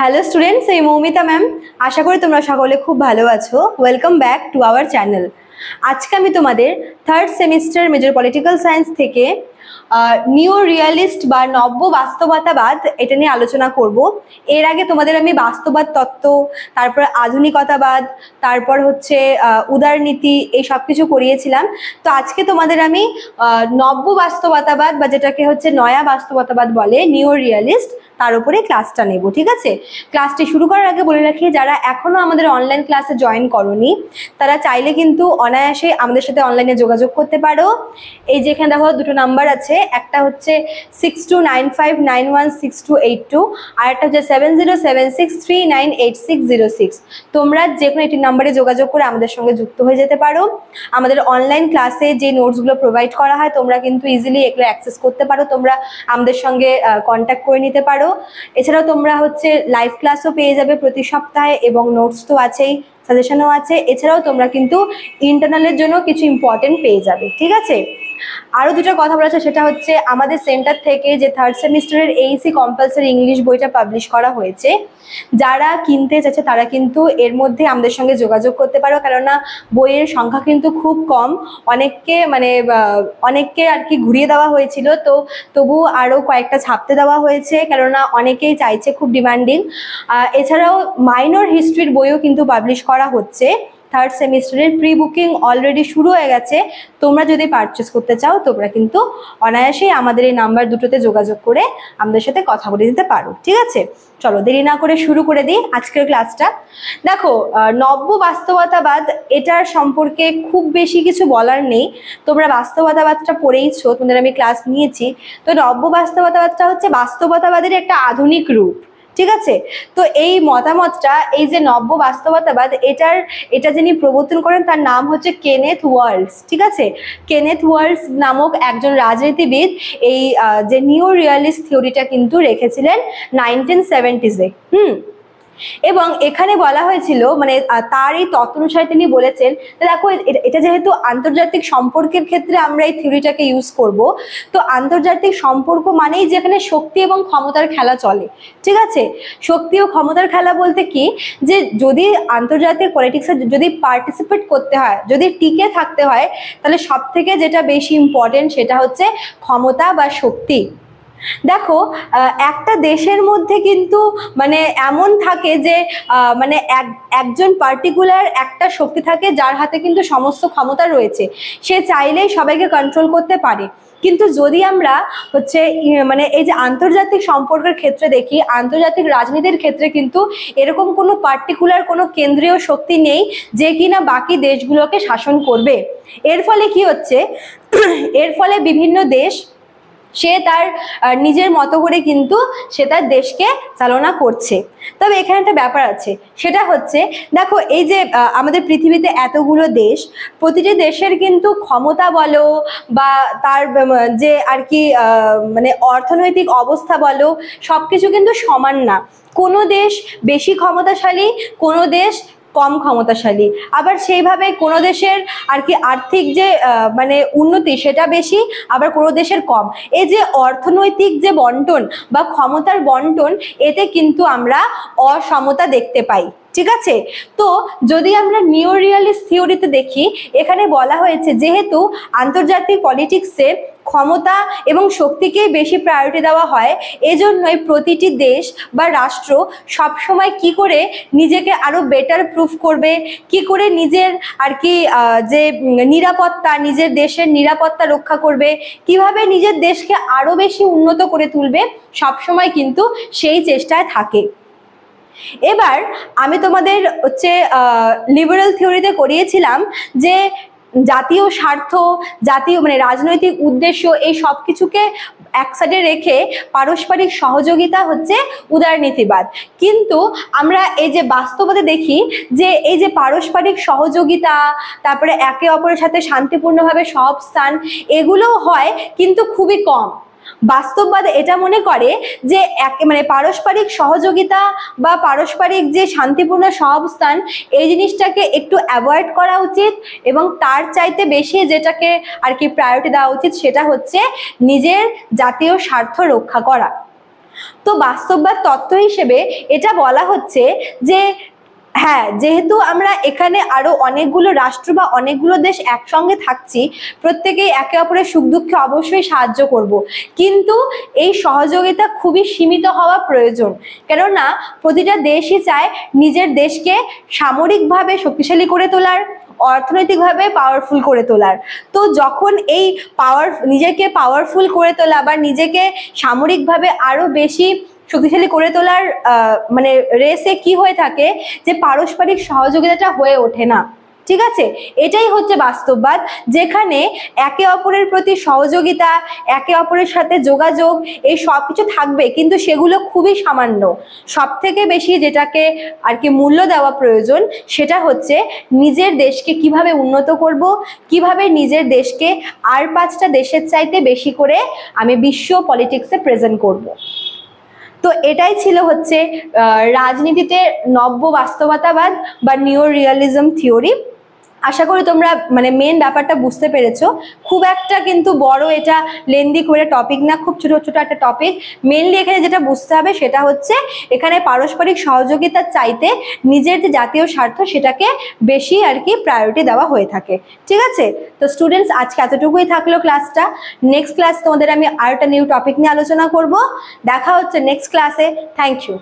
Hello students, এই Moumita ma'am. আশা করি তোমরা সকলে খুব ভালো আছো। Welcome back to our channel. আজকে আমি তোমাদের third semester major political science থেকে নিউ রিয়ালিস্ট বা নব্য বাস্তবতাবাদ এটা নিয়ে আলোচনা করব। এর আগে তোমাদের আমি বাস্তববাদ তত্ত্ব, তারপর আধুনিকতাবাদ, তারপর হচ্ছে উদারনীতি, এই সব কিছু করিয়েছিলাম। তো আজকে তোমাদের আমি নব্য বাস্তবতাবাদ বা যেটাকে হচ্ছে নয়া বাস্তবতাবাদ বলে, নিউ রিয়ালিস্ট, তার উপরে ক্লাসটা নেব। ঠিক আছে, ক্লাসটি শুরু করার আগে বলে রাখি, যারা এখনো আমাদের অনলাইন ক্লাসে জয়েন করনি তারা চাইলে কিন্তু অনায়াসে আমাদের সাথে অনলাইনে যোগাযোগ করতে পারো। এই যেখানে দেখো দুটো নাম্বার আছে, একটা হচ্ছে 6295916282, আর একটা হচ্ছে 7076398606। তোমরা যে কোনো একটি নাম্বারে যোগাযোগ করে আমাদের সঙ্গে যুক্ত হয়ে যেতে পারো। আমাদের অনলাইন ক্লাসে যে নোটসগুলো প্রোভাইড করা হয় তোমরা কিন্তু ইজিলি এগুলো অ্যাক্সেস করতে পারো, তোমরা আমাদের সঙ্গে কন্ট্যাক্ট করে নিতে পারো। এছাড়াও তোমরা হচ্ছে লাইভ ক্লাসও পেয়ে যাবে প্রতি সপ্তাহে, এবং নোটস তো আছেই, সাজেশনও আছে। এছাড়াও তোমরা কিন্তু ইন্টারনালের জন্য কিছু ইম্পর্টেন্ট পেয়ে যাবে। ঠিক আছে, আরও দুটো কথা বলা আছে, সেটা হচ্ছে আমাদের সেন্টার থেকে যে থার্ড সেমিস্টারের এইসি কম্পালসারি ইংলিশ বইটা পাবলিশ করা হয়েছে, যারা কিনতে চাচ্ছে তারা কিন্তু এর মধ্যে আমাদের সঙ্গে যোগাযোগ করতে পারো, কেননা বইয়ের সংখ্যা কিন্তু খুব কম। অনেককে আর কি ঘুরিয়ে দেওয়া হয়েছিল, তো তবু আরও কয়েকটা ছাপতে দেওয়া হয়েছে, কেননা অনেকেই চাইছে, খুব ডিমান্ডিং। এছাড়াও মাইনর হিস্ট্রির বইও কিন্তু পাবলিশ করা হচ্ছে। থার্ড সেমিস্টারের প্রি বুকিং অলরেডি শুরু হয়ে গেছে। তোমরা যদি পারচেস করতে চাও তোমরা কিন্তু অনায়াসেই আমাদের এই নাম্বার দুটোতে যোগাযোগ করে আমাদের সাথে কথা বলে দিতে পারো। ঠিক আছে, চলো দেরি না করে শুরু করে দিই আজকের ক্লাসটা। দেখো, নব্য বাস্তবতাবাদ এটার সম্পর্কে খুব বেশি কিছু বলার নেই, তোমরা বাস্তবতাবাদটা পড়েইছো, তোমাদের আমি ক্লাস নিয়েছি। তো নব্য বাস্তবতাবাদটা হচ্ছে বাস্তবতাবাদের একটা আধুনিক রূপ। ঠিক আছে, তো এই মতামতটা, এই যে নব্য বাস্তবতাবাদ, এটা যিনি প্রবর্তন করেন তার নাম হচ্ছে কেনেথ ওয়ার্লস। ঠিক আছে, কেনেথ ওয়ার্লস নামক একজন রাজনীতিবিদ এই যে নিউ রিয়ালিস্ট থিওরিটা কিন্তু রেখেছিলেন 1970s-এ। এবং এখানে বলা হয়েছিল, মানে তার এই তত্ত্ব অনুসারে তিনি বলেছেন, দেখো এটা যেহেতু আন্তর্জাতিক সম্পর্কের ক্ষেত্রে আমরা এই থিওরিটাকে ইউজ করব, তো আন্তর্জাতিক সম্পর্ক মানেই যেখানে শক্তি এবং ক্ষমতার খেলা চলে। ঠিক আছে, শক্তি ও ক্ষমতার খেলা বলতে কি, যে যদি আন্তর্জাতিক পলিটিক্সে যদি পার্টিসিপেট করতে হয়, যদি টিকে থাকতে হয়, তাহলে সব থেকে যেটা বেশি ইম্পর্টেন্ট সেটা হচ্ছে ক্ষমতা বা শক্তি। দেখো, একটা দেশের মধ্যে কিন্তু মানে এমন থাকে যে মানে একজন পার্টিকুলার একটা শক্তি থাকে যার হাতে কিন্তু সমস্ত ক্ষমতা রয়েছে, সে চাইলেই সবাইকে কন্ট্রোল করতে পারে। কিন্তু যদি আমরা হচ্ছে মানে এই যে আন্তর্জাতিক সম্পর্কের ক্ষেত্রে দেখি, আন্তর্জাতিক রাজনীতির ক্ষেত্রে কিন্তু এরকম কোনো পার্টিকুলার কোনো কেন্দ্রীয় শক্তি নেই যে কিনা বাকি দেশগুলোকে শাসন করবে। এর ফলে কি হচ্ছে, এর ফলে বিভিন্ন দেশ সে তার নিজের মতো করে কিন্তু সে তার দেশকে চালনা করছে। তবে এখানে একটা ব্যাপার আছে, সেটা হচ্ছে, দেখো এই যে আমাদের পৃথিবীতে এতগুলো দেশ, প্রতিটি দেশের কিন্তু ক্ষমতা বলো বা তার যে আর কি মানে অর্থনৈতিক অবস্থা বলো, সব কিছু কিন্তু সমান না। কোনো দেশ বেশি ক্ষমতাশালী, কোনো দেশ কম ক্ষমতাশালী, আবার সেইভাবে কোনো দেশের আর কি আর্থিক যে মানে উন্নতি সেটা বেশি, আবার কোনো দেশের কম। এই যে অর্থনৈতিক যে বন্টন বা ক্ষমতার বন্টন, এতে কিন্তু আমরা অসমতা দেখতে পাই। ঠিক আছে, তো যদি আমরা নিউ রিয়ালিস্ট থিওরিতে দেখি, এখানে বলা হয়েছে যেহেতু আন্তর্জাতিক পলিটিক্সে ক্ষমতা এবং শক্তিকে বেশি প্রায়োরিটি দেওয়া হয়, এজন্যই প্রতিটি দেশ বা রাষ্ট্র সবসময় কি করে নিজেকে আরো বেটার প্রুফ করবে, কি করে নিজের আর কি যে নিরাপত্তা, নিজের দেশের নিরাপত্তা রক্ষা করবে, কিভাবে নিজের দেশকে আরো বেশি উন্নত করে তুলবে, সবসময় কিন্তু সেই চেষ্টায় থাকে। এবার আমি তোমাদের হচ্ছে লিবারেল থিওরিতে করিয়েছিলাম যে জাতীয় স্বার্থ, জাতীয় মানে রাজনৈতিক উদ্দেশ্য, এই সব কিছুকে একসাথে রেখে পারস্পরিক সহযোগিতা হচ্ছে উদারনীতিবাদ। কিন্তু আমরা এই যে বাস্তবতা দেখি যে এই যে পারস্পরিক সহযোগিতা, তারপরে একে অপরের সাথে শান্তিপূর্ণভাবে সহাবস্থান, এগুলোও হয় কিন্তু খুবই কম। বাস্তববাদ এটা মনে করে যে মানে পারস্পরিক সহযোগিতা বা পারস্পরিক যে শান্তিপূর্ণ সহাবস্থান, এই জিনিসটাকে একটু অ্যাভয়েড করা উচিত, এবং তার চাইতে বেশি যেটাকে আর কি প্রায়োরিটি দেওয়া উচিত সেটা হচ্ছে নিজের জাতীয় স্বার্থ রক্ষা করা। তো বাস্তববাদ তত্ত্ব হিসেবে এটা বলা হচ্ছে যে হ্যাঁ, যেহেতু আমরা এখানে আরো অনেকগুলো রাষ্ট্র বা অনেকগুলো দেশ একসঙ্গে থাকছি, প্রত্যেকেই একে অপরের সুখ দুঃখে অবশ্যই সাহায্য করব, কিন্তু এই সহযোগিতা খুবই সীমিত হওয়া প্রয়োজন। কেননা প্রতিটা দেশই চায় নিজের দেশকে সামরিকভাবে শক্তিশালী করে তোলার, অর্থনৈতিকভাবে পাওয়ারফুল করে তোলার। তো যখন এই নিজেকে পাওয়ারফুল করে তোলা বা নিজেকে সামরিকভাবে আরো বেশি শক্তিশালী করে তোলার মানে রেসে কি হয়ে থাকে যে পারস্পরিক সহযোগিতাটা হয়ে ওঠে না। ঠিক আছে, এটাই হচ্ছে বাস্তববাদ, যেখানে একে অপরের প্রতি সহযোগিতা, একে অপরের সাথে যোগাযোগ, এই সব কিছু থাকবে, কিন্তু সেগুলো খুবই সামান্য। সব থেকে বেশি যেটাকে আর কি মূল্য দেওয়া প্রয়োজন সেটা হচ্ছে নিজের দেশকে কিভাবে উন্নত করব, কিভাবে নিজের দেশকে আর 5টা দেশের চাইতে বেশি করে আমি বিশ্ব পলিটিক্সে প্রেজেন্ট করব। তো এটাই ছিল হচ্ছে রাজনীতিতে নব্য বাস্তবতাবাদ বা নিও রিয়ালিজম থিওরি। আশা করি তোমরা মানে মেন ব্যাপারটা বুঝতে পেরেছো। খুব একটা কিন্তু বড় এটা লেন্দি করে টপিক না, খুব ছোট ছোট একটা টপিক। মেনলি এখানে যেটা বুঝতে হবে সেটা হচ্ছে এখানে পারস্পরিক সহযোগিতার চাইতে নিজের যে জাতীয় স্বার্থ সেটাকে বেশি আর কি প্রায়োরিটি দেওয়া হয়ে থাকে। ঠিক আছে, তো স্টুডেন্টস আজকে এতটুকুই থাকলো ক্লাসটা। নেক্সট ক্লাস তোমাদের আমি আরেকটা নিউ টপিক নিয়ে আলোচনা করব। দেখা হচ্ছে নেক্সট ক্লাসে। Thank you.